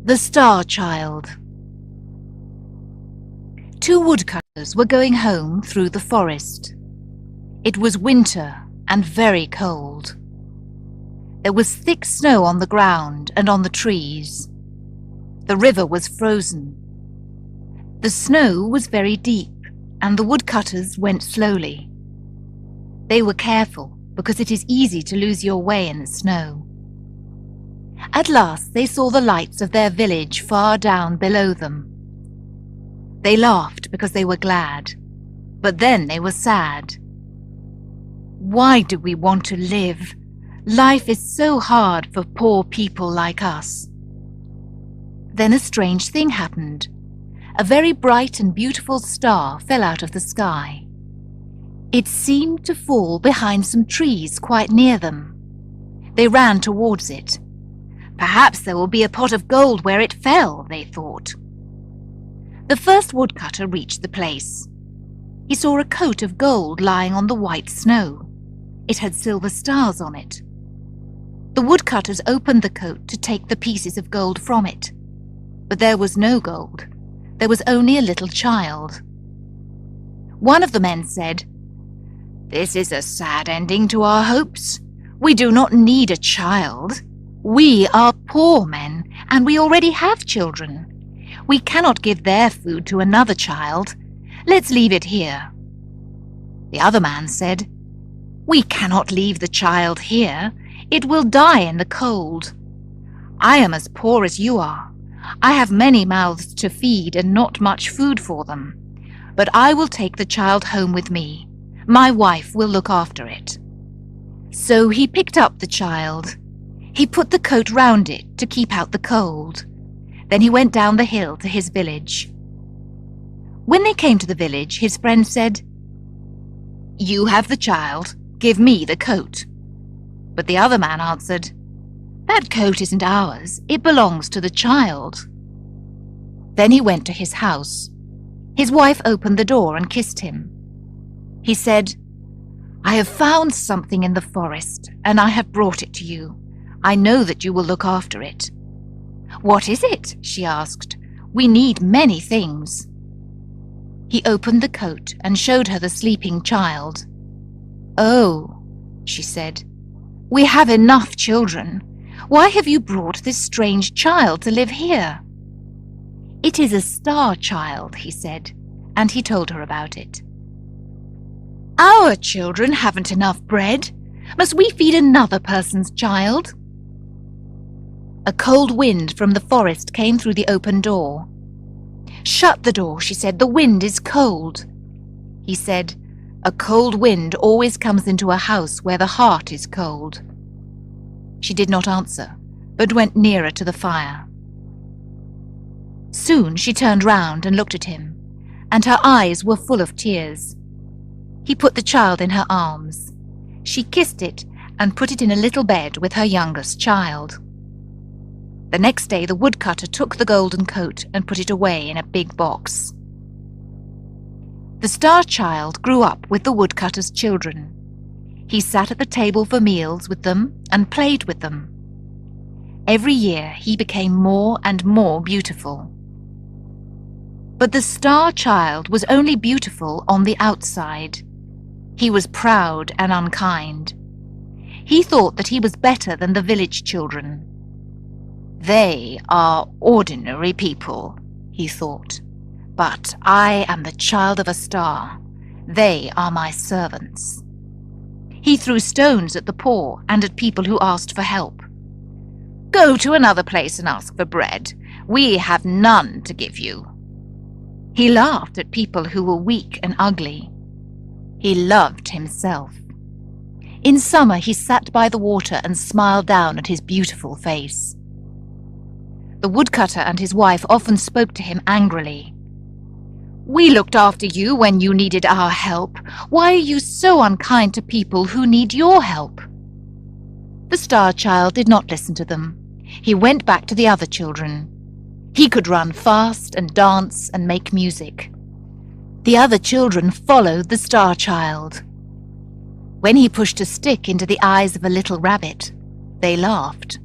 The Star Child. Two woodcutters were going home through the forest. It was winter and very cold. There was thick snow on the ground and on the trees. The river was frozen. The snow was very deep, and the woodcutters went slowly. They were careful because it is easy to lose your way in the snow. At last they saw the lights of their village far down below them. They laughed because they were glad, but then they were sad. Why do we want to live? Life is so hard for poor people like us. Then a strange thing happened. A very bright and beautiful star fell out of the sky. It seemed to fall behind some trees quite near them. They ran towards it. Perhaps there will be a pot of gold where it fell, they thought. The first woodcutter reached the place. He saw a coat of gold lying on the white snow. It had silver stars on it. The woodcutters opened the coat to take the pieces of gold from it. But there was no gold. There was only a little child. One of the men said, "This is a sad ending to our hopes. We do not need a child. We are poor men, and we already have children. We cannot give their food to another child. Let's leave it here." The other man said, "We cannot leave the child here. It will die in the cold. I am as poor as you are. I have many mouths to feed and not much food for them. But I will take the child home with me. My wife will look after it." So he picked up the child. He put the coat round it to keep out the cold. Then he went down the hill to his village. When they came to the village, his friend said, "You have the child. Give me the coat." But the other man answered, "That coat isn't ours. It belongs to the child." Then he went to his house. His wife opened the door and kissed him. He said, "I have found something in the forest, and I have brought it to you. I know that you will look after it." "What is it?" she asked. "We need many things." He opened the coat and showed her the sleeping child. "Oh," she said, "we have enough children. Why have you brought this strange child to live here?" "It is a star child," he said, and he told her about it. "Our children haven't enough bread. Must we feed another person's child?" A cold wind from the forest came through the open door. "Shut the door," she said. "The wind is cold." He said, "A cold wind always comes into a house where the heart is cold." She did not answer, but went nearer to the fire. Soon she turned round and looked at him, and her eyes were full of tears. He put the child in her arms. She kissed it and put it in a little bed with her youngest child. The next day the woodcutter took the golden coat and put it away in a big box. The star child grew up with the woodcutter's children. He sat at the table for meals with them and played with them. Every year he became more and more beautiful. But the star child was only beautiful on the outside. He was proud and unkind. He thought that he was better than the village children. "They are ordinary people," he thought, "but I am the child of a star. They are my servants." He threw stones at the poor and at people who asked for help. "Go to another place and ask for bread. We have none to give you." He laughed at people who were weak and ugly. He loved himself. In summer he sat by the water and smiled down at his beautiful face. The woodcutter and his wife often spoke to him angrily. "We looked after you when you needed our help. Why are you so unkind to people who need your help?" The star child did not listen to them. He went back to the other children. He could run fast and dance and make music. The other children followed the star child. When he pushed a stick into the eyes of a little rabbit, they laughed.